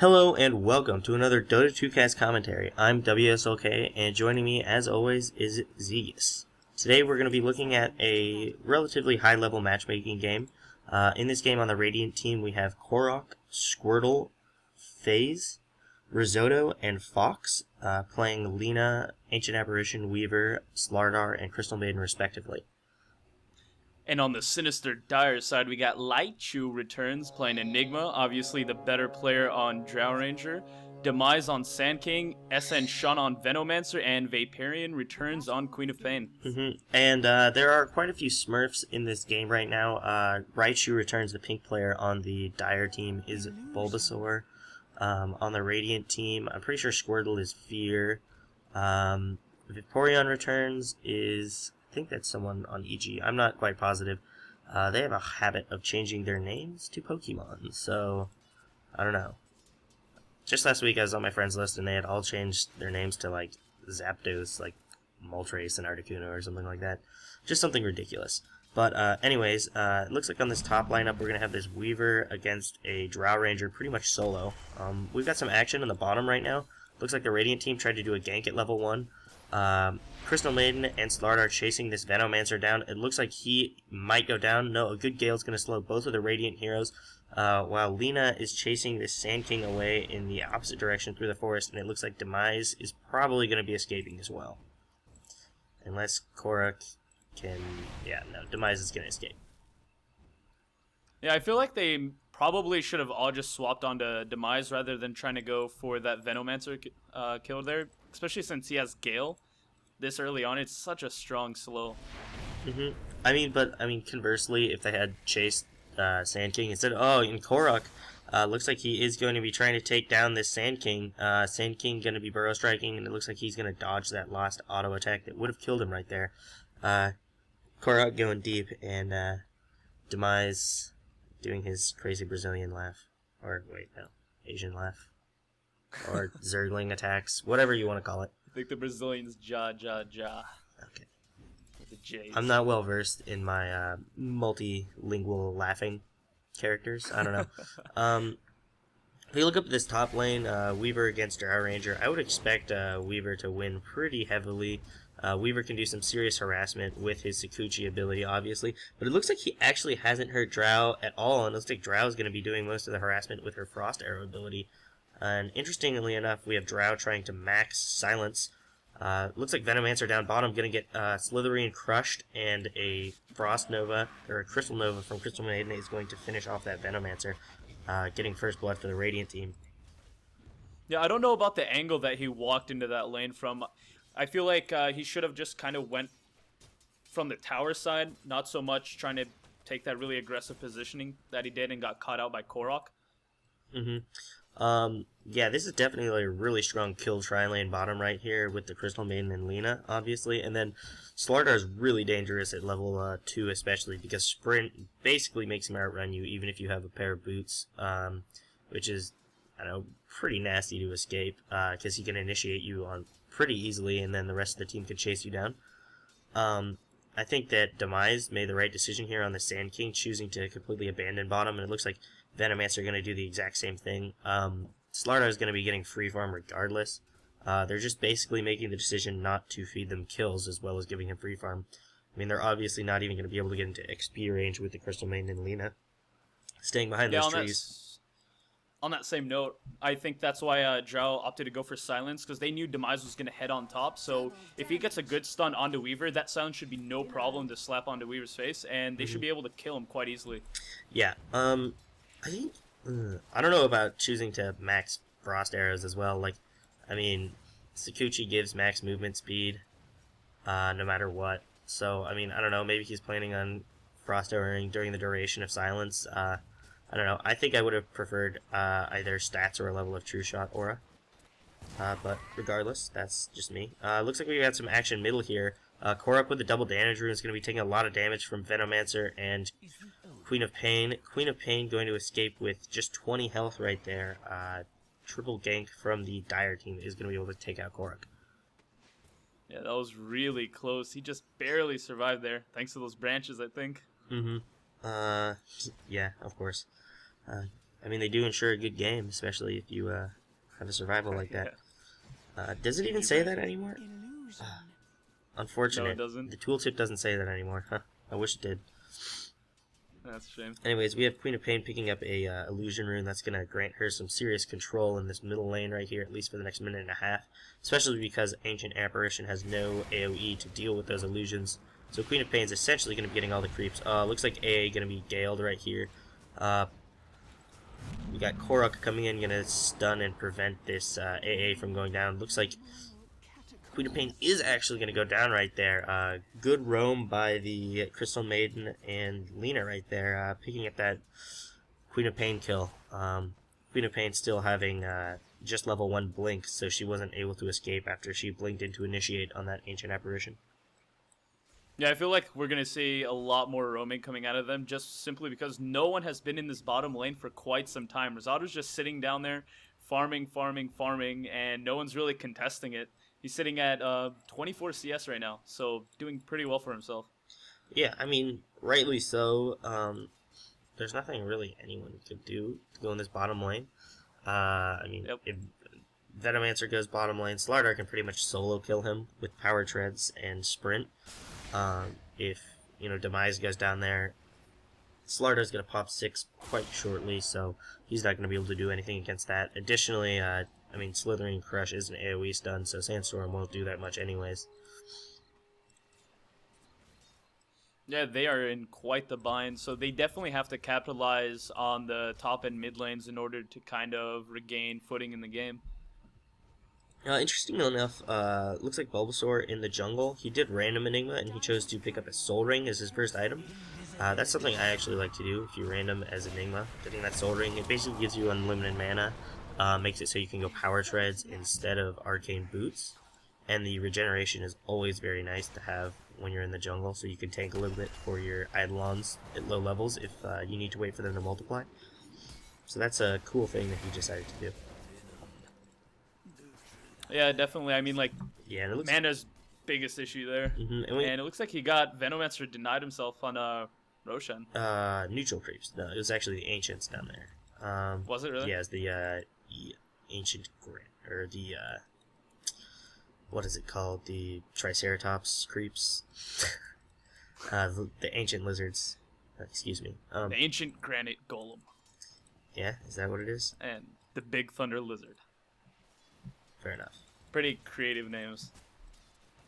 Hello and welcome to another Dota-Two cast commentary. I'm WSLK, and joining me as always is Zegas. Today we're going to be looking at a relatively high-level matchmaking game. In this game on the Radiant team we have Korok, Squirtle, FaZe, Risotto, and Fox playing Lina, Ancient Apparition, Weaver, Slardar, and Crystal Maiden respectively. And on the sinister dire side, we got Lightchew returns playing Enigma, obviously the better player on Drow Ranger. Demise on Sand King, SN Shun on Venomancer, and Vaporeon returns on Queen of Pain. And there are quite a few Smurfs in this game right now. Raichu returns. The pink player on the Dire team is Bulbasaur. On the Radiant team, I'm pretty sure Squirtle is Fear. Vaporeon returns is... I think that's someone on EG. I'm not quite positive. They have a habit of changing their names to Pokemon, so I don't know. Just last week I was on my friends list and they had all changed their names to like Zapdos, like Moltres and Articuno or something like that. Just something ridiculous. But anyways, it looks like on this top lineup we're going to have this Weaver against a Drow Ranger pretty much solo. We've got some action on the bottom right now. Looks like the Radiant team tried to do a gank at level 1. Crystal Maiden and Slardar are chasing this Venomancer down. It looks like he might go down. No, a good Gale's going to slow both of the Radiant heroes, while Lina is chasing this Sand King away in the opposite direction through the forest, and it looks like Demise is probably going to be escaping as well. Unless Korok can... yeah, no, Demise is going to escape. Yeah, I feel like they probably should have all just swapped onto Demise rather than trying to go for that Venomancer kill there, especially since he has Gale this early on. It's such a strong slow. I mean, conversely, if they had chased Sand King instead, and Korok looks like he is going to be trying to take down this Sand King. Sand King going to be burrow striking, and it looks like he's going to dodge that last auto attack that would have killed him right there. Korok going deep, and Demise doing his crazy Brazilian laugh, or wait, no, Asian laugh, or Zergling attacks, whatever you want to call it. I think the Brazilians ja. Okay. With the J's. I'm not well versed in my multilingual laughing characters. I don't know. If you look up this top lane, Weaver against Drow Ranger, I would expect Weaver to win pretty heavily. Weaver can do some serious harassment with his Sakuchi ability, obviously, but it looks like he actually hasn't hurt Drow at all, and it looks like Drow is going to be doing most of the harassment with her Frost Arrow ability. And interestingly enough, we have Drow trying to max Silence. Looks like Venomancer down bottom going to get Slitherian crushed, and a Frost Nova, or a Crystal Nova from Crystal Maiden is going to finish off that Venomancer, getting first blood for the Radiant team. Yeah, I don't know about the angle that he walked into that lane from. I feel like he should have just kind of went from the tower side, not so much trying to take that really aggressive positioning that he did and got caught out by Korok. Yeah, this is definitely a really strong kill tri-lane bottom right here with the Crystal Maiden and Lina, obviously. And then Slardar is really dangerous at level 2 especially, because Sprint basically makes him outrun you even if you have a pair of boots, which is, I don't know, pretty nasty to escape, because he can initiate you on pretty easily and then the rest of the team can chase you down. I think that Demise made the right decision here on the Sand King, choosing to completely abandon bottom, and it looks like Venomancer are going to do the exact same thing. Slardar is going to be getting free farm regardless. They're just basically making the decision not to feed them kills as well as giving him free farm. I mean, they're obviously not even going to be able to get into XP range with the Crystal Maiden and Lina staying behind those trees. On that same note, I think that's why Drow opted to go for Silence, because they knew Demise was going to head on top. So if he gets a good stun onto Weaver, that Silence should be no problem to slap onto Weaver's face, and they should be able to kill him quite easily. Yeah, I think... I don't know about choosing to max Frost Arrows as well. Like, I mean, Sakuchi gives max movement speed, no matter what. So, I mean, I don't know, maybe he's planning on Frost Arrowing during the duration of Silence. I don't know, I think I would have preferred either stats or a level of True Shot Aura. But regardless, that's just me. Looks like we got some action middle here. Korok with the double damage rune is going to be taking a lot of damage from Venomancer and Queen of Pain. Queen of Pain going to escape with just 20 health right there. Triple gank from the Dire team is going to be able to take out Korok. Yeah, that was really close. He just barely survived there, thanks to those branches, I think. Yeah, of course. I mean, they do ensure a good game, especially if you have a survival like that. Does it even say that anymore? Unfortunate. No, it doesn't. The tooltip doesn't say that anymore. Huh. I wish it did. That's a shame. Anyways, we have Queen of Pain picking up a illusion rune that's going to grant her some serious control in this middle lane right here, at least for the next minute and a half, especially because Ancient Apparition has no AoE to deal with those illusions. So Queen of Pain is essentially going to be getting all the creeps. Looks like AA going to be Galed right here. We got Korok coming in, going to stun and prevent this AA from going down. Looks like Queen of Pain is actually going to go down right there. Good roam by the Crystal Maiden and Lina right there, picking up that Queen of Pain kill. Queen of Pain still having just level 1 blink, so she wasn't able to escape after she blinked into initiate on that Ancient Apparition. Yeah, I feel like we're going to see a lot more roaming coming out of them, just simply because no one has been in this bottom lane for quite some time. Rosato's just sitting down there, farming, and no one's really contesting it. He's sitting at 24 CS right now, so doing pretty well for himself. Yeah, I mean, rightly so. There's nothing really anyone could do to go in this bottom lane. I mean, if Venomancer goes bottom lane, Slardar can pretty much solo kill him with power treads and sprint. If, Demise goes down there, Slardar's going to pop 6 quite shortly, so he's not going to be able to do anything against that. Additionally, Slithering Crush is an AoE stun, so Sandstorm won't do that much anyways. Yeah, they are in quite the bind, so they definitely have to capitalize on the top and mid lanes in order to kind of regain footing in the game. Interestingly enough, looks like Bulbasaur in the jungle, he did random Enigma, and he chose to pick up a Soul Ring as his first item. That's something I actually like to do if you random as Enigma. Getting that Soul Ring, it basically gives you unlimited mana, makes it so you can go Power Treads instead of Arcane Boots, and the regeneration is always very nice to have when you're in the jungle, so you can tank a little bit for your Eidolons at low levels if you need to wait for them to multiply. So that's a cool thing that he decided to do. Yeah, definitely. I mean, yeah, and it looks mana's biggest issue there. And it looks like he got Venomancer denied himself on Roshan. Neutral creeps. No, it was actually the Ancients down there. Was it really? Yeah, it's the Ancient Grant, or the, what is it called? The Triceratops creeps. The Ancient Lizards. Excuse me. The Ancient Granite Golem. Yeah, is that what it is? And the Big Thunder Lizard. Fair enough. Pretty creative names.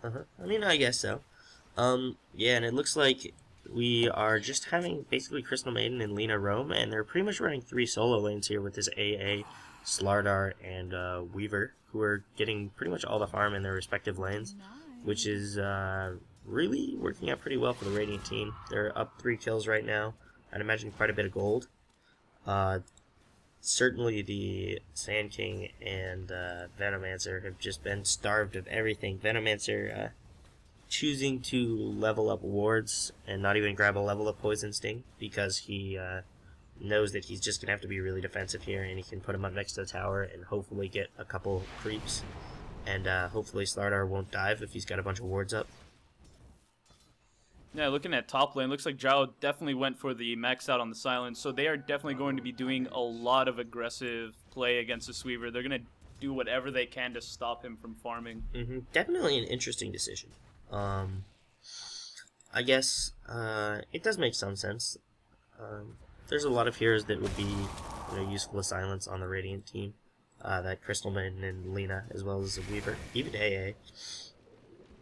I mean, I guess so. Yeah, and it looks like we are just having basically Crystal Maiden and Lina roam, and they're pretty much running 3 solo lanes here with this AA, Slardar, and Weaver, who are getting pretty much all the farm in their respective lanes, which is really working out pretty well for the Radiant team. They're up 3 kills right now. I'd imagine quite a bit of gold. Certainly the Sand King and Venomancer have just been starved of everything. Venomancer choosing to level up wards and not even grab a level up Poison Sting because he knows that he's just going to have to be really defensive here, and he can put him up next to the tower and hopefully get a couple creeps. And hopefully Slardar won't dive if he's got a bunch of wards up. Yeah, looking at top lane, looks like Zhao definitely went for the max out on the silence, so they are definitely going to be doing a lot of aggressive play against the Weaver. They're going to do whatever they can to stop him from farming. Definitely an interesting decision. I guess it does make some sense. There's a lot of heroes that would be useful as silence on the Radiant team. That Crystal Maiden and Lina, as well as the Weaver, even AA.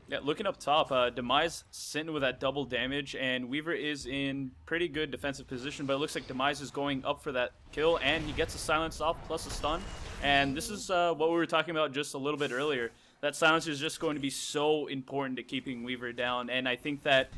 Yeah, looking up top, Demise sitting with that double damage, and Weaver is in pretty good defensive position, but it looks like Demise is going up for that kill, and he gets a silence off plus a stun. And this is what we were talking about just a little bit earlier. That silence is just going to be so important to keeping Weaver down, and I think that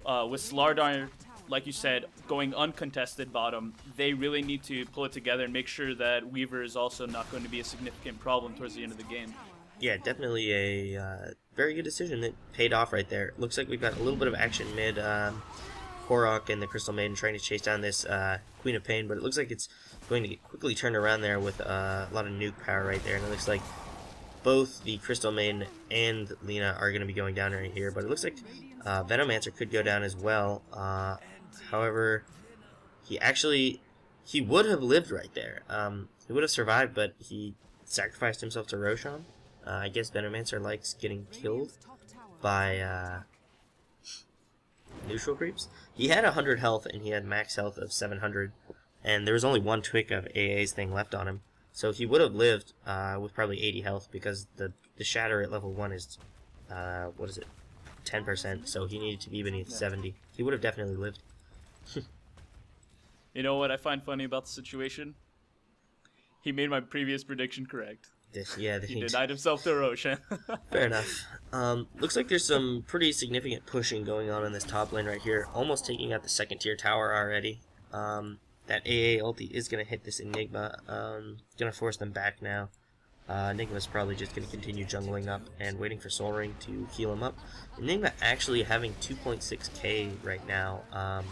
with Slardar, like you said, going uncontested bottom, they really need to pull it together and make sure that Weaver is also not going to be a significant problem towards the end of the game. Yeah, definitely a very good decision that paid off right there. Looks like we've got a little bit of action mid. Korok and the Crystal Maiden trying to chase down this Queen of Pain, but it looks like it's going to get quickly turned around there with a lot of nuke power right there. And it looks like both the Crystal Maiden and Lina are going to be going down right here, but it looks like Venomancer could go down as well. However, he actually he would have lived right there. He would have survived, but he sacrificed himself to Roshan. I guess Venomancer likes getting killed by neutral creeps. He had 100 health, and he had max health of 700, and there was only one tweak of AA's thing left on him. So he would have lived with probably 80 health, because the shatter at level 1 is, what is it, 10%, so he needed to be beneath 70. He would have definitely lived. You know what I find funny about the situation? He made my previous prediction correct. Yeah, he denied himself to Roshan. Fair enough. Looks like there's some pretty significant pushing going on in this top lane right here. Almost taking out the second tier tower already. That AA ulti is going to hit this Enigma. Going to force them back now. Enigma's probably just going to continue jungling up and waiting for Soul Ring to heal him up. Enigma actually having 2.6k right now.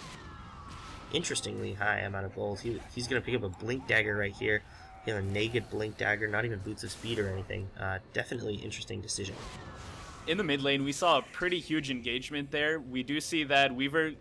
Interestingly high amount of gold. He's going to pick up a Blink Dagger right here. He has a naked Blink Dagger, not even Boots of Speed or anything. Definitely interesting decision. In the mid lane, we saw a pretty huge engagement there. We do see that Weaver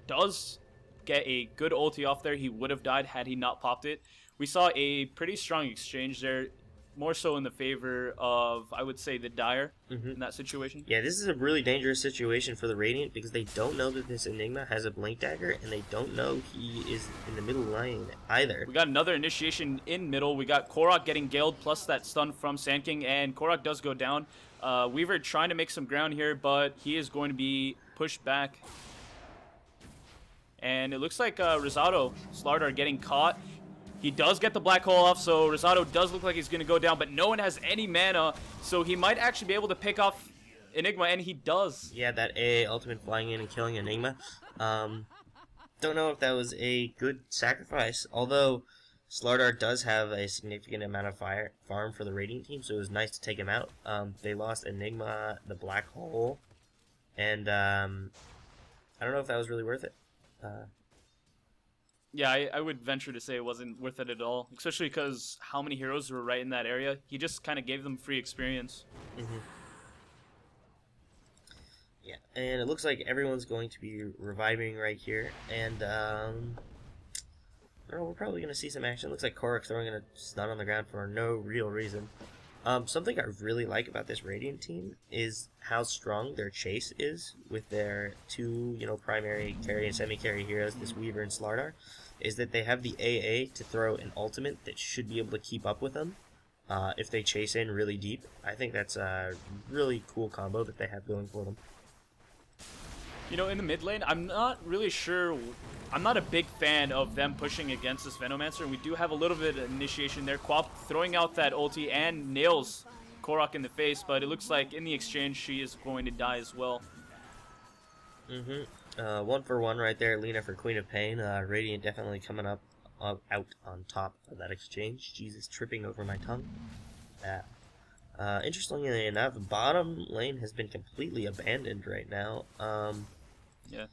does get a good ulti off there. He would have died had he not popped it. We saw a pretty strong exchange there, more so in the favor of, I would say, the Dire in that situation. Yeah, this is a really dangerous situation for the Radiant because they don't know that this Enigma has a Blink Dagger, and they don't know he is in the middle lane either. We got another initiation in middle. We got Korok getting Galed plus that stun from Sand King, and Korok does go down. Weaver trying to make some ground here, but he is going to be pushed back. And it looks like Rosado, Slardar getting caught. He does get the black hole off, so Rosado does look like he's going to go down, but no one has any mana, so he might actually be able to pick off Enigma, and he does. Yeah, that AA ultimate flying in and killing Enigma. Don't know if that was a good sacrifice, although Slardar does have a significant amount of farm for the Radiant team, so it was nice to take him out. They lost Enigma, the black hole, and I don't know if that was really worth it. Yeah, I would venture to say it wasn't worth it at all, especially because how many heroes were right in that area. He just kind of gave them free experience. Yeah, and it looks like everyone's going to be reviving right here, and I don't know, we're probably going to see some action. Looks like Korok throwing a stun on the ground for no real reason. Something I really like about this Radiant team is how strong their chase is with their two, primary carry and semi-carry heroes, this Weaver and Slardar, is that they have the AA to throw an ultimate that should be able to keep up with them if they chase in really deep. I think that's a really cool combo that they have going for them. In the mid lane, I'm not really sure. I'm not a big fan of them pushing against this Venomancer, and we do have a little bit of initiation there. Quap throwing out that ulti and nails Korok in the face, but it looks like in the exchange she is going to die as well. 1 for 1 right there. Lina for Queen of Pain. Radiant definitely coming out on top of that exchange. Jesus, tripping over my tongue. Interestingly enough, bottom lane has been completely abandoned right now. Yeah.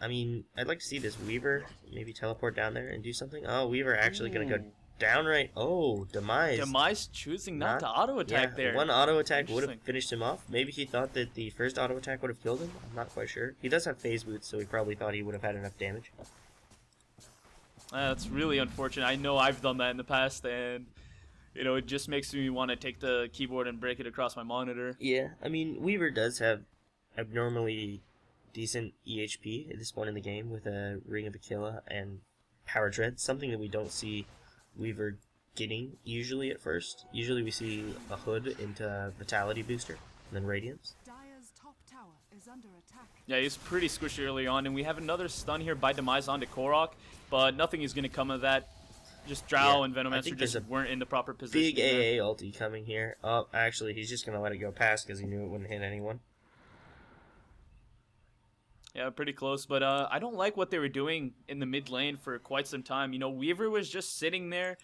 I mean, I'd like to see this Weaver maybe teleport down there and do something. Oh, Weaver actually going to go down right. Oh, Demise. Demise choosing not to auto-attack there. One auto-attack would have finished him off. Maybe he thought that the first auto-attack would have killed him. I'm not quite sure. He does have phase boots, so he probably thought he would have had enough damage. That's really unfortunate. I know I've done that in the past, and it just makes me want to take the keyboard and break it across my monitor. Yeah, I mean, Weaver does have abnormally decent EHP at this point in the game with a Ring of Aquila and Power Tread, something that we don't see Weaver getting usually at first. Usually we see a Hood into Vitality Booster, and then Radiance. Dire's top tower is under attack. Yeah, he's pretty squishy early on, and we have another stun here by Demise onto Korok, but nothing is going to come of that. Just Drow and Venomancer just weren't in the proper position. Big AA ulti coming here. Oh, actually, he's just going to let it go past because he knew it wouldn't hit anyone. Yeah, pretty close, but I don't like what they were doing in the mid lane for quite some time. Weaver was just sitting there,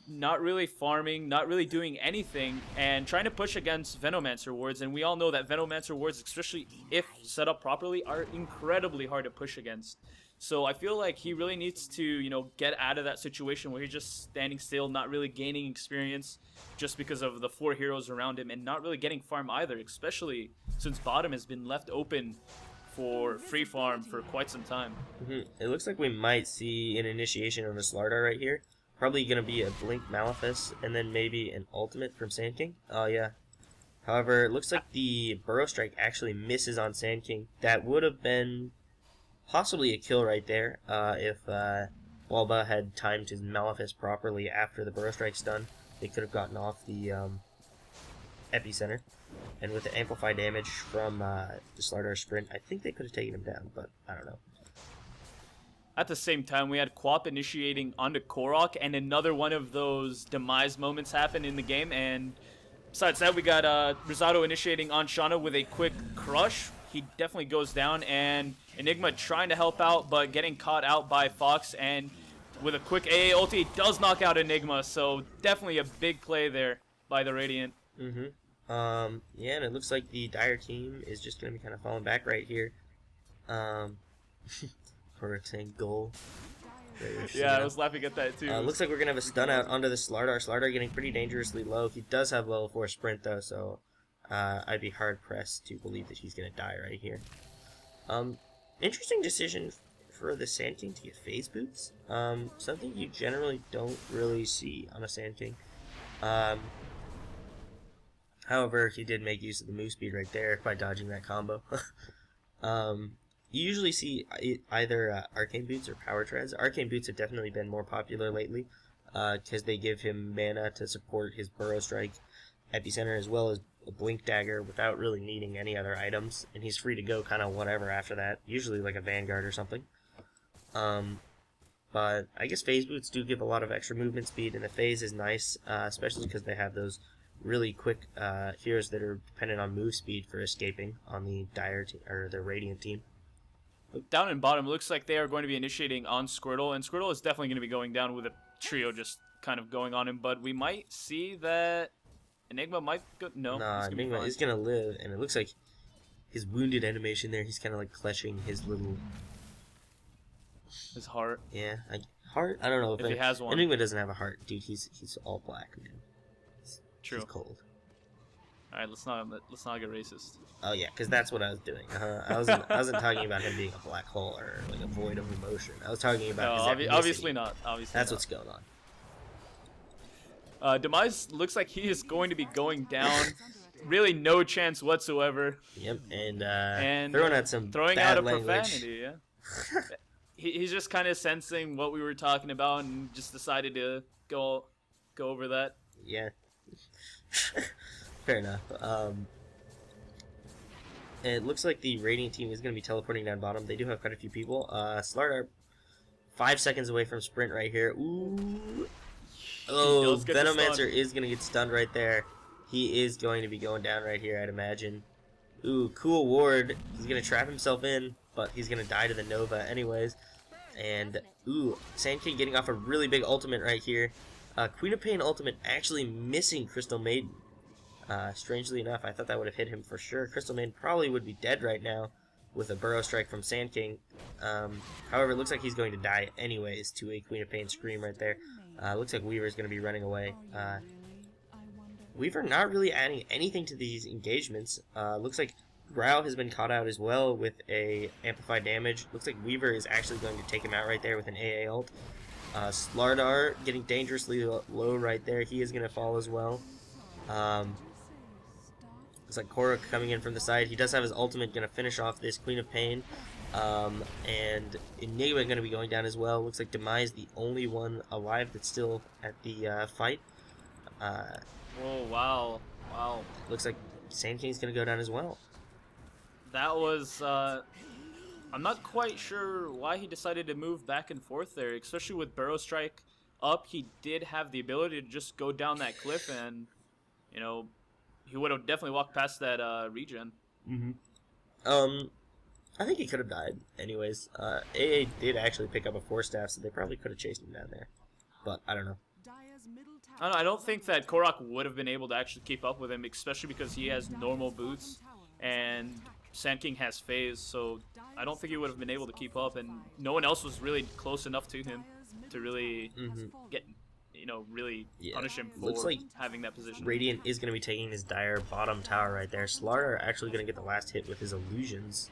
not really farming, not really doing anything, and trying to push against Venomancer wards, and we all know that Venomancer wards, especially if set up properly, are incredibly hard to push against. So I feel like he really needs to, get out of that situation where he's just standing still, not really gaining experience just because of the 4 heroes around him, and not really getting farm either, especially since bottom has been left open for free farm for quite some time. It looks like we might see an initiation of a Slardar right here. Probably going to be a Blink Malefice, and then maybe an ultimate from Sand King. Oh, yeah. However, it looks like the Burrow Strike actually misses on Sand King. That would have been possibly a kill right there if Walba had timed his Malefice properly after the Burrow Strike's done. They could have gotten off the Epicenter. And with the Amplify damage from the Slardar Sprint, I think they could have taken him down, but I don't know. At the same time, we had Quap initiating onto Korok, and another one of those demise moments happened in the game. And besides that, we got Risotto initiating on Shauna with a quick crush. He definitely goes down, and Enigma trying to help out, but getting caught out by Fox. And with a quick AA ulti, does knock out Enigma, so definitely a big play there by the Radiant. Yeah, and it looks like the Dire team is just going to be kind of falling back right here. For saying goal. Yeah, I was laughing at that too. Looks like we're going to have a stun out onto the Slardar. Slardar getting pretty dangerously low. He does have level 4 sprint though, so I'd be hard pressed to believe that he's going to die right here. Interesting decision for the Sand King to get phase boots. Something you generally don't really see on a Sand King. However, he did make use of the move speed right there by dodging that combo. You usually see either Arcane Boots or Power Treads. Arcane Boots have definitely been more popular lately because they give him mana to support his Burrow Strike, Epicenter, as well as a Blink Dagger without really needing any other items. And he's free to go kind of whatever after that, usually like a Vanguard or something. But I guess Phase Boots do give a lot of extra movement speed, and the Phase is nice, especially because they have those really quick heroes that are dependent on move speed for escaping on the Dire or the Radiant team. Down in bottom, looks like they are going to be initiating on Squirtle, and Squirtle is definitely going to be going down with a trio just kind of going on him, but we might see that Enigma might go... No, nah, Enigma is going to live, and it looks like his wounded animation there, he's kind of like clutching his little... His heart. Yeah, heart? I don't know if he has one. Enigma doesn't have a heart, dude. He's all black, man. True. He's cold. All right, let's not get racist. Oh yeah, because that's what I was doing. I wasn't talking about him being a black hole or like a void of emotion. I was talking about his obviously not. Obviously, that's not. what's going on. Demise looks like he is going to be going down. Really, no chance whatsoever. Yep, and throwing out a profanity. Yeah. He's just kind of sensing what we were talking about and just decided to go over that. Yeah. Fair enough. It looks like the Radiant team is going to be teleporting down bottom. They do have quite a few people. Slardar, 5 seconds away from sprint right here. Ooh. Oh, Venomancer is going to get stunned right there. He is going to be going down right here, I'd imagine. Ooh, cool ward. He's going to trap himself in, but he's going to die to the Nova anyways. And, ooh, Sand King getting off a really big ultimate right here. Queen of Pain ultimate actually missing Crystal Maiden. Strangely enough, I thought that would have hit him for sure. Crystal Maiden probably would be dead right now with a Burrow Strike from Sand King. However, it looks like he's going to die anyways to a Queen of Pain scream right there. Looks like Weaver's going to be running away. Weaver not really adding anything to these engagements. Looks like Grau has been caught out as well with a amplified damage. Looks like Weaver is actually going to take him out right there with an AA ult. Slardar getting dangerously low right there. He is going to fall as well. Looks like Korok coming in from the side. He does have his ultimate, going to finish off this Queen of Pain. And Enigma going to be going down as well. Looks like Demise the only one alive that's still at the fight. Whoa, wow. Wow. Looks like Sand King's going to go down as well. That was... I'm not quite sure why he decided to move back and forth there, especially with Burrow Strike up. He did have the ability to just go down that cliff and, you know, he would have definitely walked past that regen. I think he could have died anyways. AA did actually pick up a 4-staff, so they probably could have chased him down there. But I don't know. I don't think that Korok would have been able to actually keep up with him, especially because he has normal boots and Sand King has phase, so I don't think he would have been able to keep up, and no one else was really close enough to him to really get, you know, really punish him for Looks like having that position. Radiant is going to be taking his Dire bottom tower right there. Slardar actually going to get the last hit with his illusions.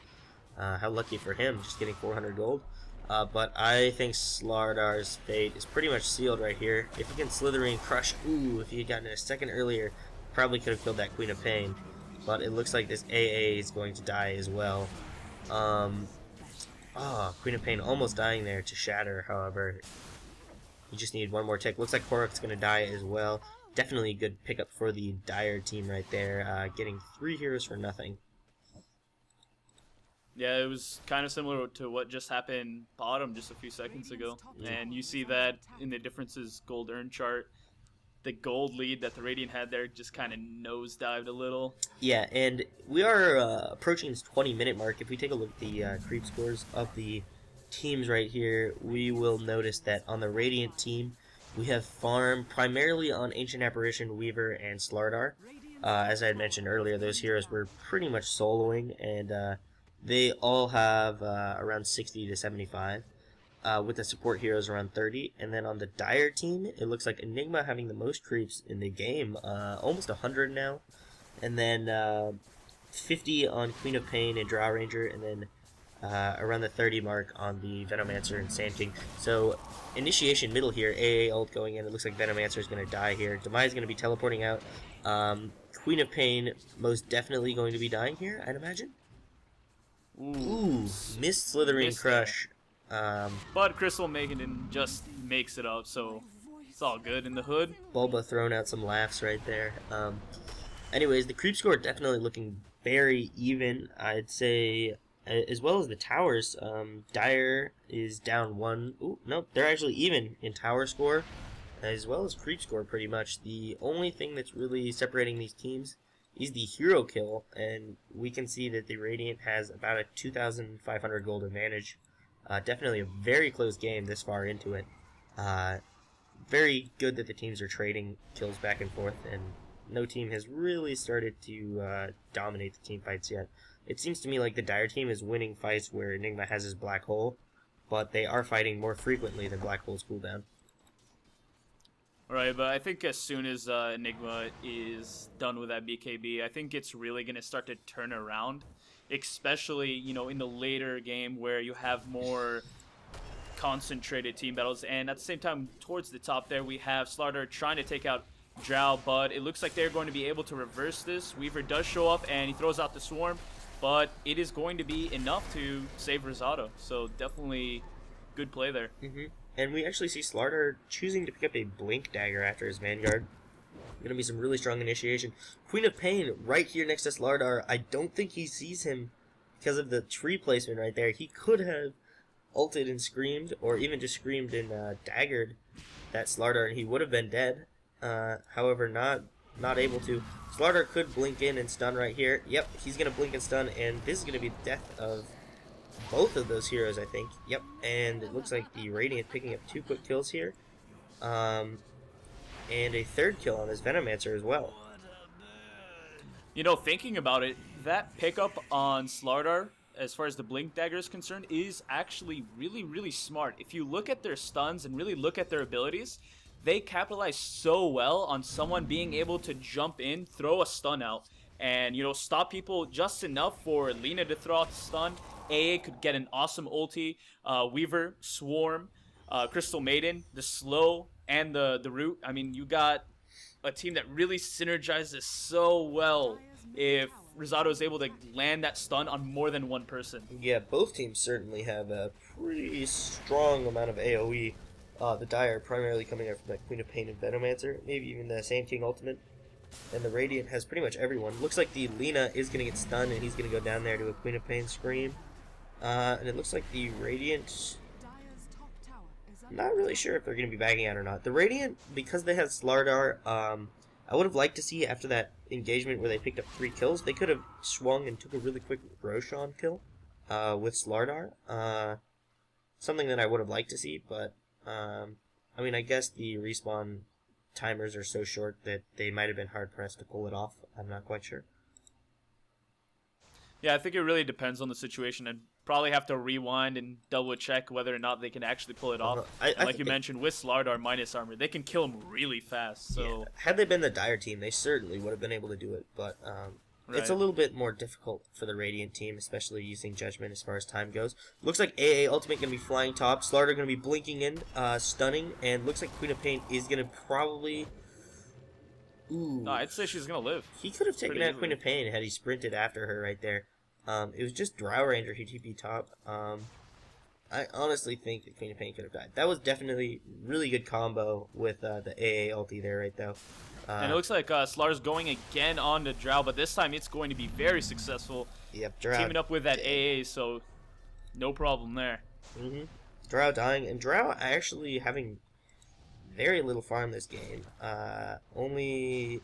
How lucky for him, just getting 400 gold. But I think Slardar's fate is pretty much sealed right here. If he can Slithering Crush, ooh, if he had gotten it a second earlier, probably could have killed that Queen of Pain. But it looks like this AA is going to die as well. Queen of Pain almost dying there to Shatter, however. You just need one more tick. Looks like Korok's going to die as well. Definitely a good pickup for the Dire team right there, getting 3 heroes for nothing. Yeah, it was kind of similar to what just happened bottom just a few seconds ago. And you see that in the differences gold earn chart. The gold lead that the Radiant had there just kind of nosedived a little. Yeah, and we are approaching this 20-minute mark. If we take a look at the creep scores of the teams right here, we will notice that on the Radiant team, we have farm primarily on Ancient Apparition, Weaver, and Slardar. As I had mentioned earlier, those heroes were pretty much soloing, and they all have around 60 to 75. With the support heroes around 30. And then on the Dire team, it looks like Enigma having the most creeps in the game, almost 100 now. And then 50 on Queen of Pain and Drow Ranger, and then around the 30 mark on the Venomancer and Sand King. So initiation middle here, AA ult going in. It looks like Venomancer is going to die here. Demise is going to be teleporting out. Queen of Pain most definitely going to be dying here, I'd imagine. Ooh, missed Slithering Crush. But Crystal Maiden just makes it up, so it's all good in the hood. Bulba throwing out some laughs right there. Anyways, the creep score definitely looking very even, I'd say, as well as the towers. Dire is down 1. Ooh, nope, they're actually even in tower score, as well as creep score pretty much. The only thing that's really separating these teams is the hero kill, and we can see that the Radiant has about a 2,500 gold advantage. Definitely a very close game this far into it. Very good that the teams are trading kills back and forth, and no team has really started to dominate the team fights yet. It seems to me like the Dire team is winning fights where Enigma has his Black Hole, but they are fighting more frequently than Black Hole's cooldown. Right, but I think as soon as Enigma is done with that BKB, I think it's really going to start to turn around. Especially, you know, in the later game where you have more concentrated team battles. And at the same time, towards the top there, we have Slardar trying to take out Drow, but it looks like they're going to be able to reverse this. Weaver does show up, and he throws out the Swarm, but it is going to be enough to save Rosado. So definitely good play there. And we actually see Slardar choosing to pick up a Blink Dagger after his Vanguard. Going to be some really strong initiation. Queen of Pain right here next to Slardar. I don't think he sees him because of the tree placement right there. He could have ulted and screamed, or even just screamed and daggered that Slardar, and he would have been dead. However, not able to. Slardar could blink in and stun right here. Yep, he's going to blink and stun, and this is going to be the death of both of those heroes, I think. Yep, and it looks like the Radiant picking up 2 quick kills here. And a 3rd kill on this Venomancer as well. You know, thinking about it, that pickup on Slardar, as far as the Blink Dagger is concerned, is actually really, really smart. If you look at their stuns and really look at their abilities, they capitalize so well on someone being able to jump in, throw a stun out, and, you know, stop people just enough for Lina to throw out the stun. AA could get an awesome ulti. Weaver, Swarm, Crystal Maiden, the slow, and the root. I mean, you got a team that really synergizes so well if Rosado is able to land that stun on more than one person. Yeah, both teams certainly have a pretty strong amount of AoE. The Dire primarily coming out from that Queen of Pain and Venomancer, maybe even the Sand King ultimate. And the Radiant has pretty much everyone. Looks like the Lina is going to get stunned, and he's going to go down there to a Queen of Pain scream. And it looks like the Radiant... Not really sure if they're going to be backing out or not. The Radiant, because they have Slardar, I would have liked to see after that engagement where they picked up 3 kills, they could have swung and took a really quick Roshan kill with Slardar. Something that I would have liked to see, but I mean, I guess the respawn timers are so short that they might have been hard-pressed to pull it off. I'm not quite sure. Yeah, I think it really depends on the situation, and probably have to rewind and double check whether or not they can actually pull it off. Like you mentioned, with Slardar minus armor, they can kill him really fast. So yeah. Had they been the Dire team, they certainly would have been able to do it. But it's a little bit more difficult for the Radiant team, especially using Judgment as far as time goes. Looks like AA Ultimate going to be flying top. Slardar going to be blinking in, stunning, and looks like Queen of Pain is going to probably... Ooh. No, I'd say she's going to live. He could have taken out Queen of Pain had he sprinted after her right there. It was just Drow Ranger who TP top. I honestly think that Queen of Pain could have died. That was definitely really good combo with the AA ulti there right though. And it looks like Slar's going again on the Drow, but this time it's going to be very successful. Yep, Drow. Teaming up with that AA, so no problem there. Drow dying, and Drow actually having very little farm this game. Only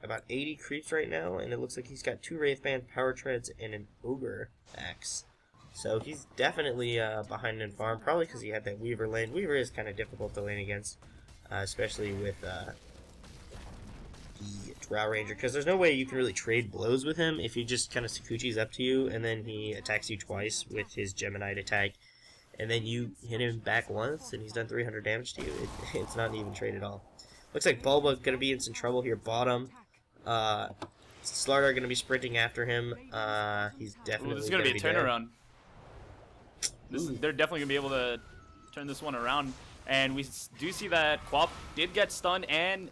about 80 creeps right now, and it looks like he's got 2 Wraithband, Power Treads, and an Ogre axe. So he's definitely behind in farm, probably because he had that Weaver lane. Weaver is kind of difficult to lane against, especially with the Drow Ranger, because there's no way you can really trade blows with him if he just kind of Sakuchi's up to you, and then he attacks you twice with his Gemini attack, and then you hit him back once, and he's done 300 damage to you. It's not an even trade at all. Looks like Bulba's going to be in some trouble here bottom. Slardar going to be sprinting after him. He's definitely this is going to be a turnaround. They're definitely going to be able to turn this one around. And we do see that Quap did get stunned, and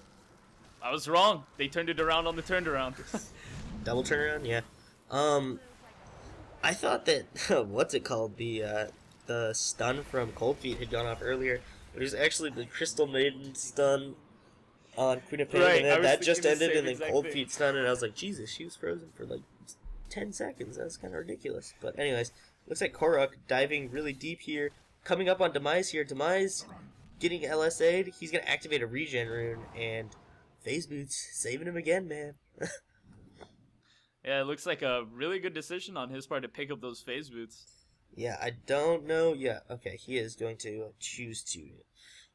I was wrong. They turned it around on the turnaround. Double turnaround, yeah. I thought that what's it called? The stun from Cold Feet had gone off earlier. It was actually the Crystal Maiden stun on Queen of Pain, and then that just ended, and then Cold Feet stun, and I was like, Jesus, she was frozen for like 10 seconds. That's kind of ridiculous. But anyways, looks like Korok diving really deep here, coming up on Demise here. Demise getting LSA'd. He's gonna activate a regen rune, and Phase Boots saving him again, man. Yeah, it looks like a really good decision on his part to pick up those Phase Boots. Yeah, I don't know. Yeah, okay, he is going to choose to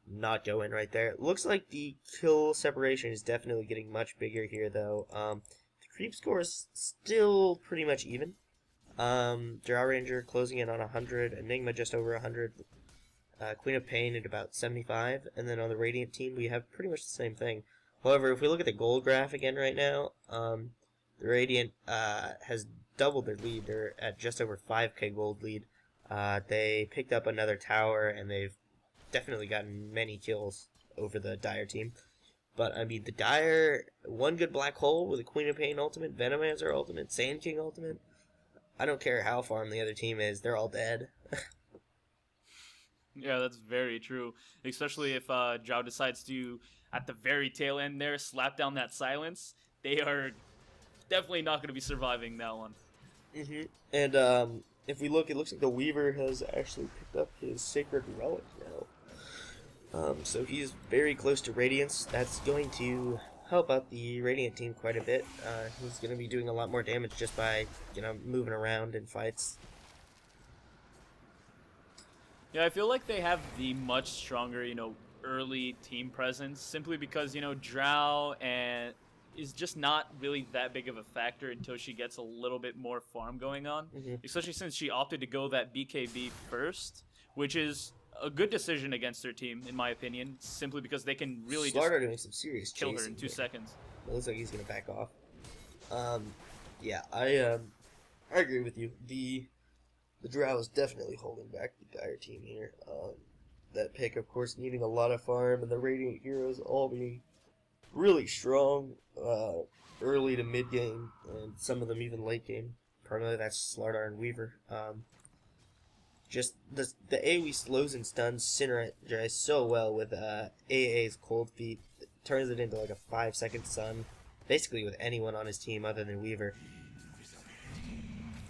not go in right there. It looks like the kill separation is definitely getting much bigger here, though. The creep score is still pretty much even. Drow Ranger closing in on 100, Enigma just over 100, Queen of Pain at about 75, and then on the Radiant team we have pretty much the same thing. However, if we look at the gold graph again right now, the Radiant has doubled their lead. They're at just over 5k gold lead. They picked up another tower, and they've definitely gotten many kills over the Dire team. But, I mean, the Dire, one good black hole with a Queen of Pain ultimate, Venomancer ultimate, Sand King ultimate. I don't care how farm the other team is, they're all dead. Yeah, that's very true. Especially if Drow decides to, at the very tail end there, slap down that silence. They are definitely not going to be surviving that one. And if we look, it looks like the Weaver has actually picked up his Sacred Relic now. So he's very close to Radiance. That's going to help out the Radiant team quite a bit. He's going to be doing a lot more damage just by, moving around in fights. Yeah, I feel like they have the much stronger, early team presence, simply because, Drow and is just not really that big of a factor until she gets a little bit more farm going on, especially since she opted to go that BKB first, which is a good decision against her team, in my opinion, simply because they can really just doing some serious kill her in chasing 2 seconds. It looks like he's going to back off. Yeah, I agree with you. The Drow is definitely holding back the Dire team here. That pick, of course, needing a lot of farm, and the Radiant heroes all being really strong early to mid game, and some of them even late game. Primarily that's Slardar and Weaver. Just the AoE slows and stuns synergize so well with AA's Cold Feet. It turns it into like a 5-second stun, basically with anyone on his team other than Weaver.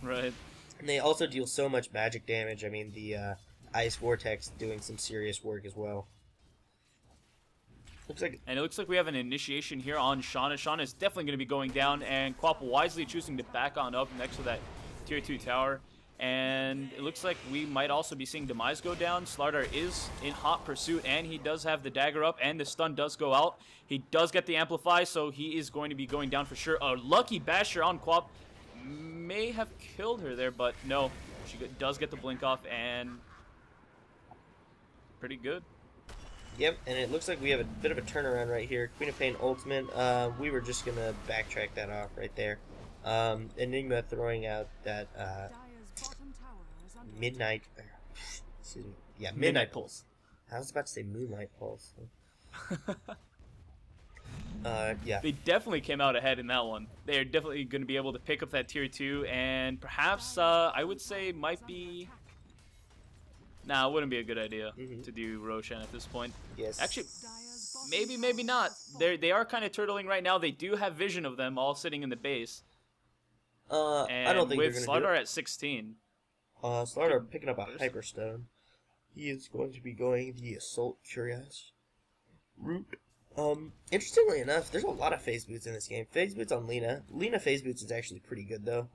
Right. And they also deal so much magic damage. I mean, the Ice Vortex doing some serious work as well. And it looks like we have an initiation here on Shauna. Shauna is definitely going to be going down, and Quap wisely choosing to back on up next to that tier 2 tower. And it looks like we might also be seeing Demise go down. Slardar is in hot pursuit, and he does have the dagger up, and the stun does go out. He does get the amplify, so he is going to be going down for sure. A lucky basher on Quap may have killed her there, but no. She does get the blink off, and pretty good. Yep, and it looks like we have a bit of a turnaround right here. Queen of Pain ultimate. We were just going to backtrack that off right there. Enigma throwing out that Dire's bottom tower is under midnight. Excuse me. Yeah, Midnight Pulse. I was about to say Moonlight Pulse. Yeah. They definitely came out ahead in that one. They are definitely going to be able to pick up that tier 2, and perhaps, I would say, might be... Nah, it wouldn't be a good idea to do Roshan at this point. Yes. Actually, Dire's bottom maybe not. They are kind of turtling right now. They do have vision of them all sitting in the base. And I don't think with they're going to do Slardar it. at 16. Slardar picking up a Hyperstone. He is going to be going the Assault Curious route. Interestingly enough, there's a lot of phase boots in this game. Phase boots on Lina. Lina phase boots is actually pretty good though.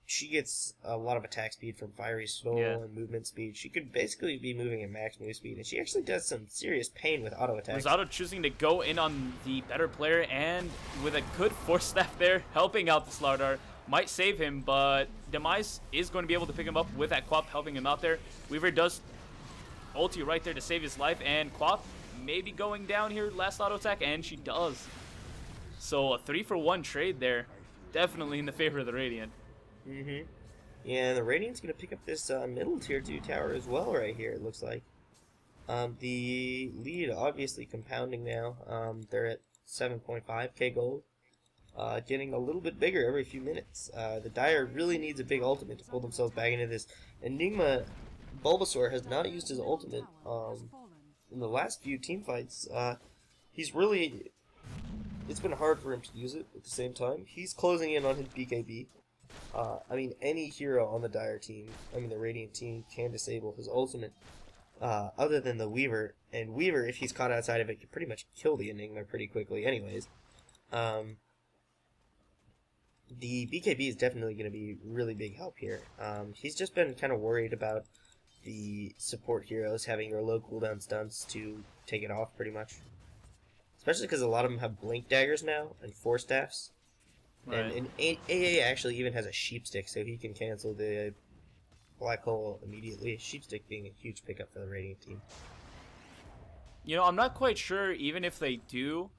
She gets a lot of attack speed from Fiery Soul and movement speed. She could basically be moving at max move speed, and she actually does some serious pain with auto attacks. Rosado choosing to go in on the better player, and with a good force staff there, helping out the Slardar. Might save him, but Demise is going to be able to pick him up with that Quap helping him out there. Weaver does ulti right there to save his life, and Quap maybe going down here last auto attack, and she does. So a 3-for-1 trade there, definitely in the favor of the Radiant. Yeah, the Radiant's going to pick up this middle tier 2 tower as well right here, it looks like. The lead obviously compounding now. They're at 7.5k gold. Getting a little bit bigger every few minutes. The Dire really needs a big ultimate to pull themselves back into this. Enigma Bulbasaur has not used his ultimate in the last few team fights. He's really... It's been hard for him to use it at the same time. He's closing in on his BKB. I mean, any hero on the Dire team, the Radiant team, can disable his ultimate. Other than the Weaver. And Weaver, if he's caught outside of it, can pretty much kill the Enigma pretty quickly anyways. The BKB is definitely going to be really big help here. He's just been kind of worried about the support heroes having their low cooldown stunts to take it off pretty much. Especially because a lot of them have blink daggers now and force staffs. Right. And AA actually even has a sheep stick, so he can cancel the black hole immediately. Sheep stick being a huge pickup for the Radiant team. You know, I'm not quite sure, even if they do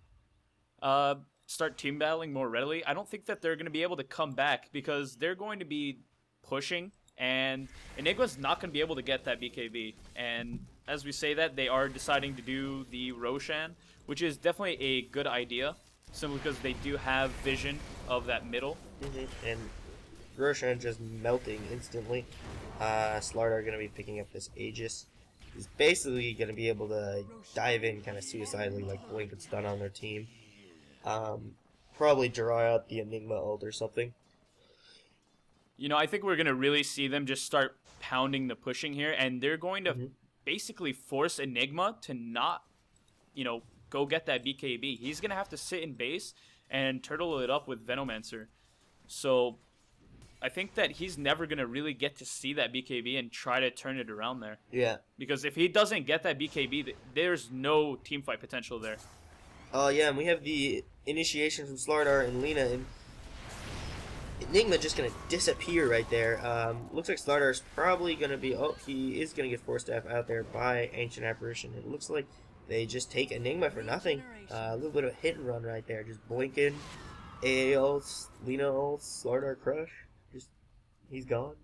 start team battling more readily, I don't think that they're going to be able to come back, because they're going to be pushing, and Enigma's not going to be able to get that BKB. And as we say that, they are deciding to do the Roshan, which is definitely a good idea, simply because they do have vision of that middle. And Roshan just melting instantly. Slardar going to be picking up this Aegis. He's basically going to be able to dive in kind of suicidally, like blink and stun on their team. Probably draw out the Enigma ult or something. You know, I think we're going to really see them just start pounding the pushing here, and they're going to basically force Enigma to not, you know, go get that BKB. He's going to have to sit in base and turtle it up with Venomancer. So I think that he's never going to really get to see that BKB and try to turn it around there. Yeah. Because if he doesn't get that BKB, there's no teamfight potential there. Yeah, and we have the initiation from Slardar and Lina, and Enigma just going to disappear right there. Looks like Slardar's probably going to be... Oh, he is going to get Force Staff out there by Ancient Apparition. It looks like they just take Enigma for nothing. A little bit of a hit and run right there. Just blinking. AA ults, Lina ults, Slardar crush. Just, he's gone.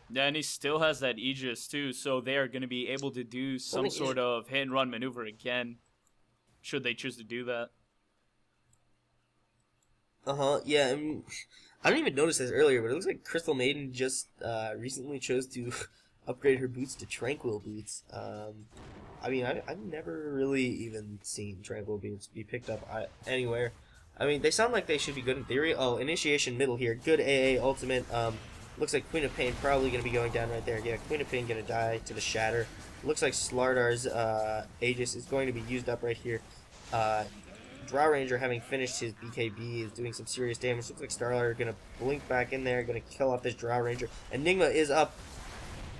Yeah, and he still has that Aegis too, so they are going to be able to do some sort of hit and run maneuver again, should they choose to do that. Yeah, I didn't even notice this earlier, but it looks like Crystal Maiden just recently chose to upgrade her boots to Tranquil boots. I've never really even seen Tranquil boots be picked up anywhere. They sound like they should be good in theory. Oh, initiation middle here. Good AA ultimate. Looks like Queen of Pain probably going to be going down right there. Yeah, Queen of Pain going to die to the Shatter. Looks like Slardar's Aegis is going to be used up right here. Drow Ranger, having finished his BKB, is doing some serious damage. Looks like Starlight going to blink back in there, going to kill off this Drow Ranger. Enigma is up.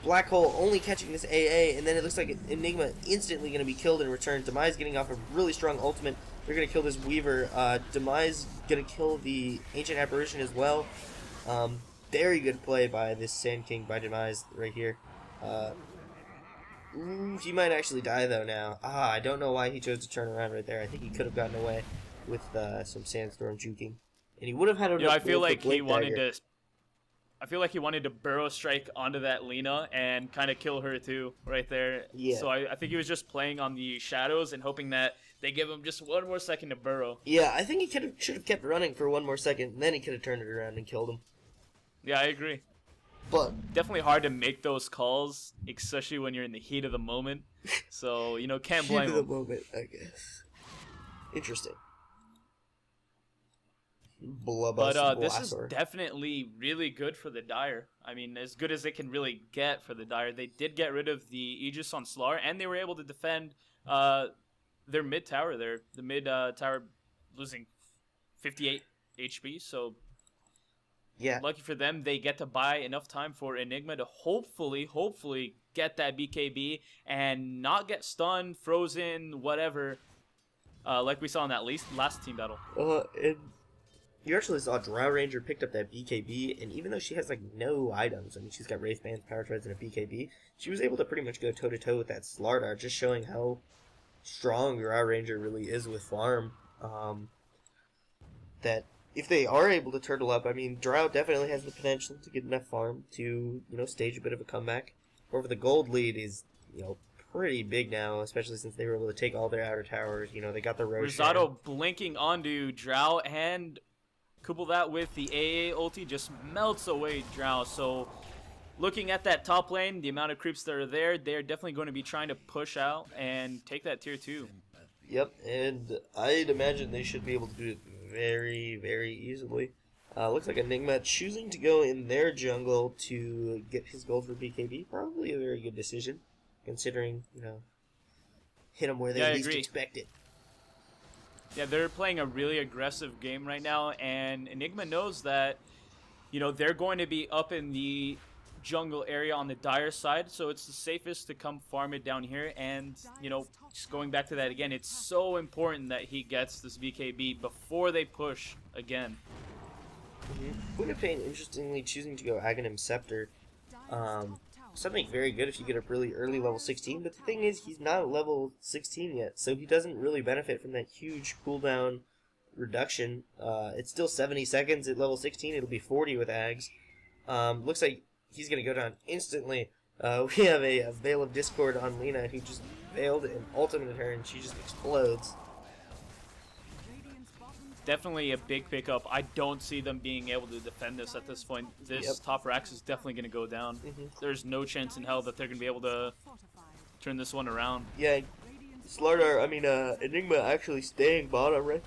Black Hole only catching this AA, and then it looks like Enigma instantly going to be killed in return. Demise getting off a really strong ultimate. They're going to kill this Weaver. Demise going to kill the Ancient Apparition as well. Very good play by this Sand King by Demise right here. He might actually die though now. I don't know why he chose to turn around right there. I think he could have gotten away with some Sandstorm juking. and he would have had enough. You know, I feel gold for like he Blink wanted Dagger. to. I feel like he wanted to burrow strike onto that Lina and kind of kill her too, right there. Yeah. So I think he was just playing on the shadows and hoping that they give him just one more second to burrow. Yeah, I think he should have kept running for one more second, and then he could have turned it around and killed him. Yeah, I agree. But Definitely hard to make those calls, especially when you're in the heat of the moment. So, you know, can't blame heat of him. the moment, I guess. Interesting. But this is definitely really good for the Dire. I mean, as good as it can really get for the Dire. They did get rid of the Aegis on Slar, and they were able to defend their mid tower there. The mid tower losing 58 HP, so yeah. Lucky for them, they get to buy enough time for Enigma to hopefully get that BKB and not get stunned, frozen, whatever, like we saw in that last team battle. And you actually saw Drow Ranger picked up that BKB, and even though she has like no items, I mean she's got Wraith Bands, Power Treads, and a BKB, she was able to pretty much go toe to toe with that Slardar, just showing how strong Drow Ranger really is with farm. That if they are able to turtle up, I mean Drow definitely has the potential to get enough farm to stage a bit of a comeback. However, the gold lead is pretty big now, especially since they were able to take all their outer towers. They got the Roshan. Rosado blinking onto Drow and couple that with the AA ulti just melts away Drow. So looking at that top lane, the amount of creeps that are there, they're definitely going to be trying to push out and take that tier 2. Yep, and I'd imagine they should be able to do it very, very easily. Looks like Enigma choosing to go in their jungle to get his gold for BKB. Probably a very good decision, considering, hit them where they least expect it. Yeah, they're playing a really aggressive game right now, and Enigma knows that, they're going to be up in the jungle area on the Dire side, so it's the safest to come farm it down here, and, just going back to that again, it's so important that he gets this BKB before they push again. Queen interestingly choosing to go Aghanim Scepter. Something very good if you get up really early level 16, but the thing is he's not level 16 yet, so he doesn't really benefit from that huge cooldown reduction. It's still 70 seconds at level 16, it'll be 40 with Ags. Looks like he's going to go down instantly. We have a Veil of Discord on Lina who just veiled an ultimate her and she just explodes. Definitely a big pickup. I don't see them being able to defend this at this point. This top Rax is definitely going to go down. There's no chance in hell that they're going to be able to turn this one around. Yeah, Slardar, Enigma actually staying bottom right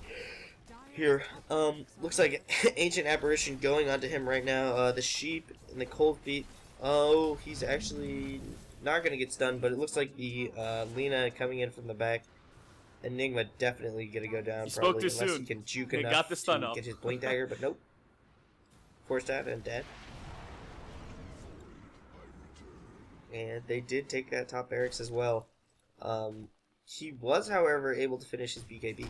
here. Looks like Ancient Apparition going onto him right now. The Sheep and the Cold Feet. Oh, he's actually not going to get stunned, but it looks like the Lina coming in from the back. Enigma definitely gonna go down. Spoke probably too unless soon. he can juke They enough got the stun to up. get his blink dagger, but nope. Forced out and dead. And they did take that top barracks as well. He was, however, able to finish his BKB.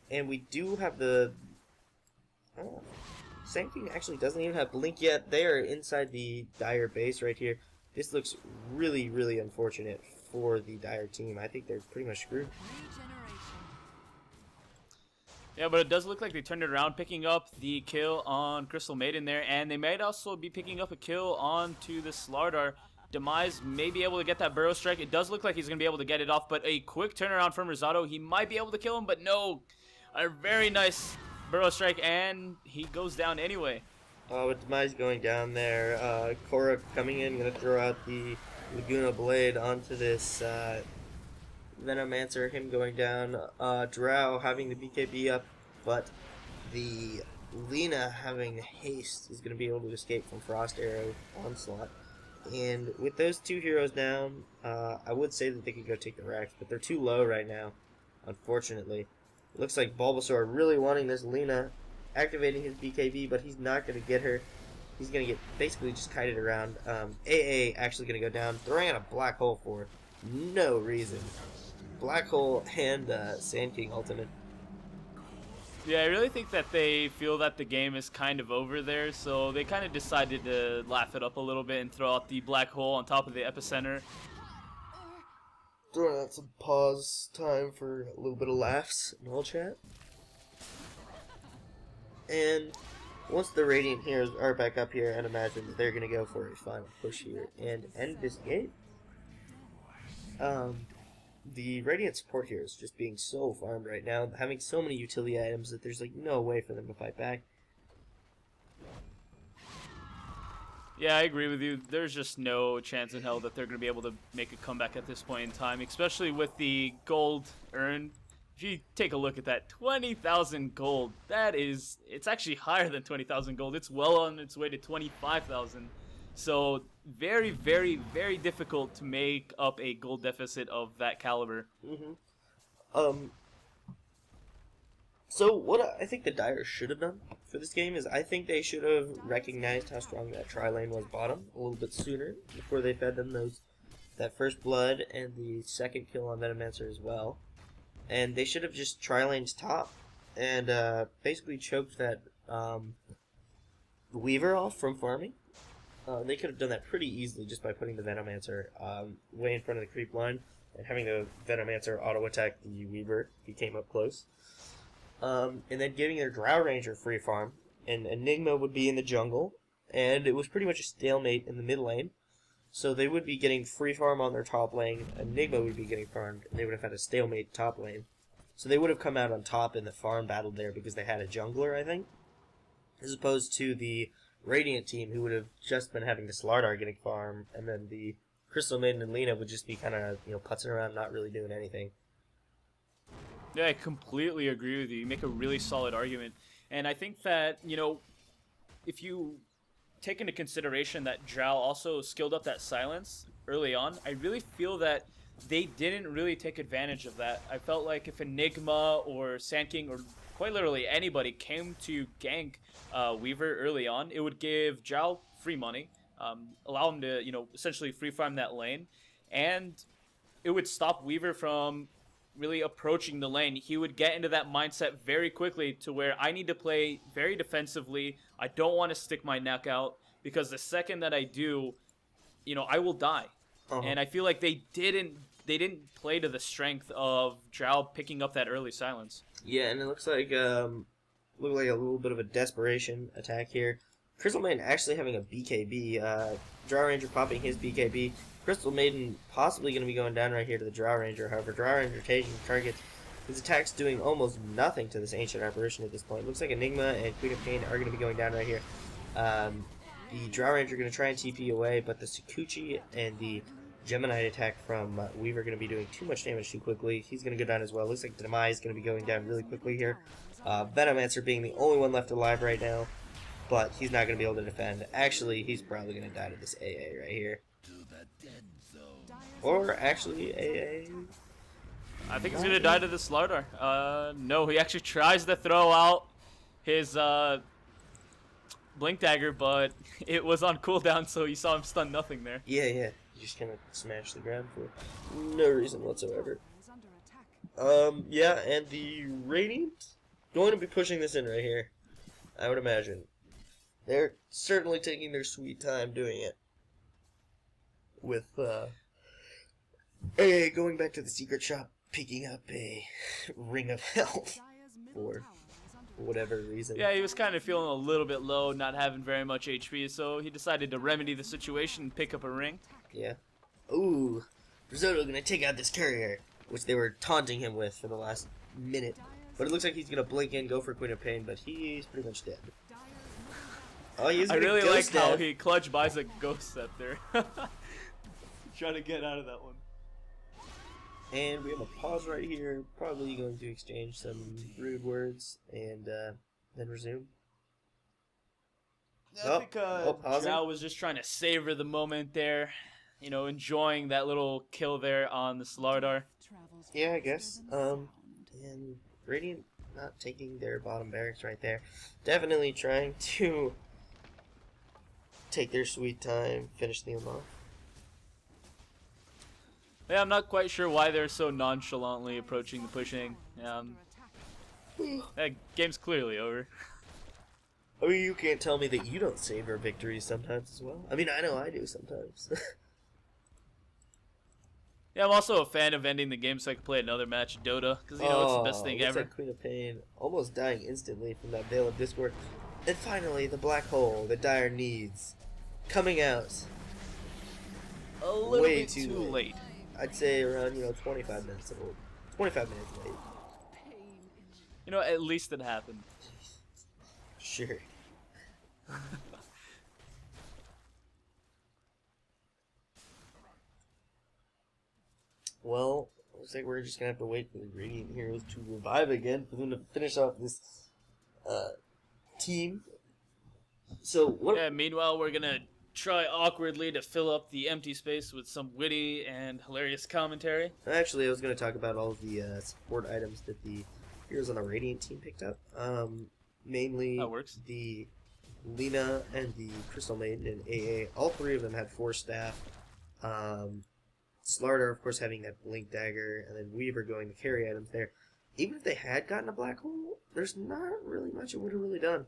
And we do have the... Oh. Sand King actually doesn't even have blink yet. They are inside the Dire base right here. This looks really, really unfortunate for the Dire team. I think they're pretty much screwed. Yeah, but it does look like they turned it around, picking up the kill on Crystal Maiden there, and they might also be picking up a kill onto the Slardar. Demise may be able to get that Burrow Strike. It does look like he's going to be able to get it off, but a quick turnaround from Rosado. He might be able to kill him, but no. A very nice Burrow Strike, and he goes down anyway. With Demise going down there, Korra coming in, going to throw out the Laguna Blade onto this Venomancer, him going down. Drow having the BKB up, but the Lina having haste is going to be able to escape from Frost Arrow onslaught. And with those two heroes down, I would say that they could go take the Rax, but they're too low right now, unfortunately. Looks like Bulbasaur really wanting this Lina, activating his BKB, but he's not going to get her. He's going to get basically just kited around. AA actually going to go down, throwing out a Black Hole for no reason. Black Hole and Sand King ultimate. Yeah, I really think that they feel that the game is kind of over there, so they kind of decided to laugh it up a little bit and throw out the Black Hole on top of the Epicenter. throwing out some pause time for a little bit of laughs in all chat. And once the Radiant Heroes are back up here, I'd imagine that they're going to go for a final push here and end this game. The Radiant support here is just being so farmed right now, having so many utility items that there's like no way for them to fight back. Yeah, I agree with you. There's just no chance in hell that they're going to be able to make a comeback at this point in time, especially with the gold earned. If you take a look at that, 20,000 gold, it's actually higher than 20,000 gold. It's well on its way to 25,000. So very, very, very difficult to make up a gold deficit of that caliber. So what I think the Dire should have done for this game is I think they should have recognized how strong that tri-lane was bottom a little bit sooner before they fed them that first blood and the second kill on Venomancer as well. And they should have just tri-laned top and basically choked that Weaver off from farming. They could have done that pretty easily just by putting the Venomancer way in front of the creep line and having the Venomancer auto-attack the Weaver if he came up close. And then giving their Drow Ranger free farm, and Enigma would be in the jungle, and it was pretty much a stalemate in the mid lane. So they would be getting free farm on their top lane, Enigma would be getting farmed, and they would have had a stalemate top lane. So they would have come out on top in the farm battle there because they had a jungler, I think, as opposed to the Radiant team who would have just been having the Slardar getting farm, and then the Crystal Maiden and Lina would just be kind of, putzing around, not really doing anything. Yeah, I completely agree with you. You make a really solid argument. And I think that, if you take into consideration that Drow also skilled up that silence early on, I really feel that they didn't really take advantage of that. I felt like if Enigma or Sand King or quite literally anybody came to gank Weaver early on, it would give Drow free money, allow him to, essentially free farm that lane, and it would stop Weaver from really approaching the lane. He would get into that mindset very quickly to where I need to play very defensively. I don't want to stick my neck out because the second that I do, I will die. And I feel like they didn't play to the strength of Drow picking up that early silence. Yeah, and it looks like a little bit of a desperation attack here. Crystal Maiden actually having a BKB. Drow Ranger popping his BKB. Crystal Maiden possibly going to be going down right here to the Drow Ranger. However, Drow Ranger taking targets. His attack's doing almost nothing to this Ancient Apparition at this point. Looks like Enigma and Queen of Pain are going to be going down right here. The Drow Ranger going to try and TP away, but the Sakuchi and the Gemini attack from Weaver are going to be doing too much damage too quickly. He's going to go down as well. Looks like Demise is going to be going down really quickly here. Venomancer being the only one left alive right now, but he's not going to be able to defend. Actually, he's probably going to die to this AA right here. Or actually, AA. I think he's going to die to the Slardar. No, he actually tries to throw out his Blink Dagger, but it was on cooldown, so you saw him stun nothing there. Yeah. He just kind of smashed the ground for no reason whatsoever. Yeah, and the Radiant going to be pushing this in right here, I would imagine. They're certainly taking their sweet time doing it. With going back to the secret shop, picking up a Ring of Health for whatever reason. Yeah, he was kind of feeling a little bit low, not having very much HP, so he decided to remedy the situation and pick up a ring. Yeah. Ooh, Risotto gonna take out this courier, which they were taunting him with for the last minute. But it looks like he's gonna blink in, go for Queen of Pain, but he's pretty much dead. Oh, he's I really like death. how he clutch buys a ghost set there. Try to get out of that one. And we have a pause right here. Probably going to exchange some rude words and then resume. I think Drow was just trying to savor the moment there. Enjoying that little kill there on the Slardar. Yeah, I guess. And Radiant not taking their bottom barracks right there. Definitely trying to take their sweet time, finish them off. Yeah, I'm not quite sure why they're so nonchalantly approaching the pushing. That game's clearly over. I mean, you can't tell me that you don't savor victories sometimes as well. I mean, I know I do sometimes. Yeah, I'm also a fan of ending the game so I can play another match of Dota, because, you know, it's the best thing looks ever. like Queen of Pain almost dying instantly from that Veil of Discord. And finally, the black hole that Dire needs coming out. A little way bit too too late. I'd say around, 25 minutes old. 25 minutes late. You know, at least it happened. Sure. Well, looks like we're just gonna have to wait for the Radiant Heroes to revive again for them to finish off this team. So what? Yeah, meanwhile, we're gonna try awkwardly to fill up the empty space with some witty and hilarious commentary. Actually, I was gonna talk about all of the support items that the heroes on the Radiant team picked up. Mainly That works. the Lina and the Crystal Maiden and AA. All three of them had 4 staff. Slardar, of course, having that Blink Dagger, and then Weaver going to carry items there. Even if they had gotten a Black Hole, there's not really much it would have really done.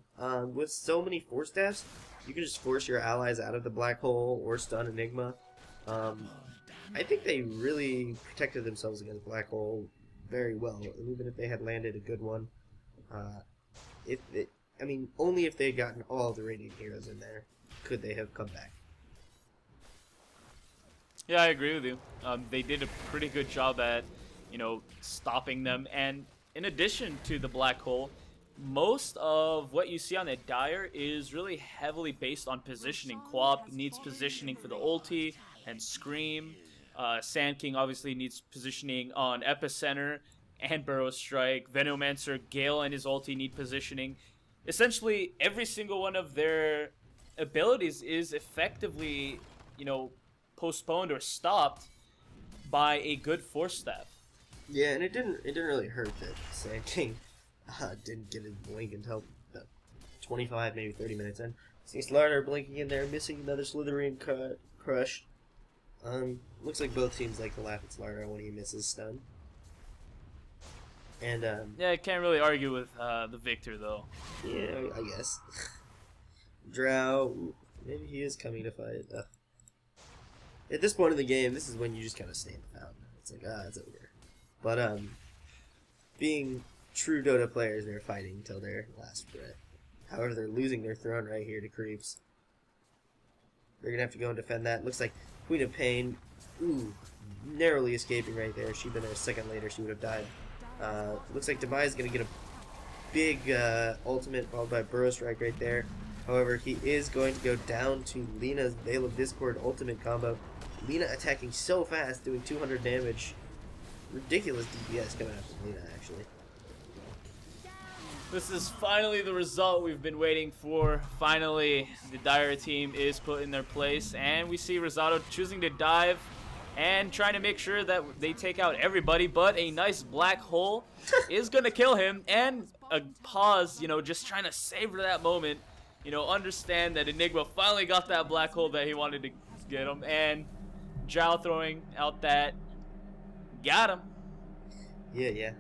With so many 4 staffs, you can just force your allies out of the Black Hole or stun Enigma. I think they really protected themselves against Black Hole very well, and even if they had landed a good one. Only if they had gotten all the Radiant Heroes in there could they have come back. Yeah, I agree with you. They did a pretty good job at, stopping them. And in addition to the black hole, most of what you see on the Dire is really heavily based on positioning. Quap needs positioning for the ulti and Scream. Sand King obviously needs positioning on Epicenter and Burrow Strike. Venomancer, Gale, and his ulti need positioning. Essentially, every single one of their abilities is effectively, postponed or stopped by a good force staff. Yeah, and it didn't really hurt that Sand King didn't get his blink until about 25, maybe 30 minutes in. See Slardar blinking in there, missing another Slytherin crush. Looks like both teams like to laugh at Slardar when he misses stun. And yeah, I can't really argue with the victor though. Yeah, I guess. Drow, maybe he is coming to fight. At this point in the game, this is when you just kind of stay in the fountain. It's like, it's over. But, being true Dota players, they're fighting until their last breath. However, they're losing their throne right here to creeps. They're going to have to go and defend that. Looks like Queen of Pain, narrowly escaping right there. If she'd been there a second later, she would have died. Looks like Demise is going to get a big ultimate followed by Burrow Strike right there. However, he is going to go down to Lina's Veil of Discord ultimate combo. Lina attacking so fast, doing 200 damage. Ridiculous DPS coming out from Lina, actually. This is finally the result we've been waiting for. Finally, the Dire team is put in their place, and we see Rosado choosing to dive and trying to make sure that they take out everybody, but a nice black hole is going to kill him, and a pause, just trying to savor that moment. Understand that Enigma finally got that black hole that he wanted to get him, and Drow throwing out that got him. Yeah.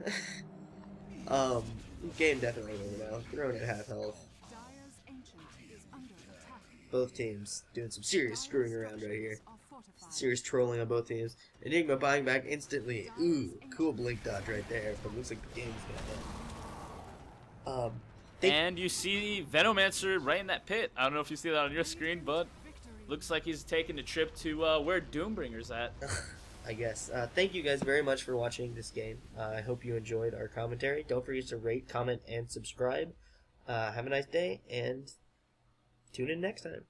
Game definitely over now. Thrown at half health. Dire's ancient is under attack. Both teams doing some serious screwing around right here. Are fortified. Serious trolling on both teams. Enigma buying back instantly. Ooh, cool blink dodge right there. But looks like the game's gonna end. And you see Venomancer right in that pit. I don't know if you see that on your screen, but looks like he's taking a trip to where Doombringer's at. I guess. Thank you guys very much for watching this game. I hope you enjoyed our commentary. Don't forget to rate, comment, and subscribe. Have a nice day, and tune in next time.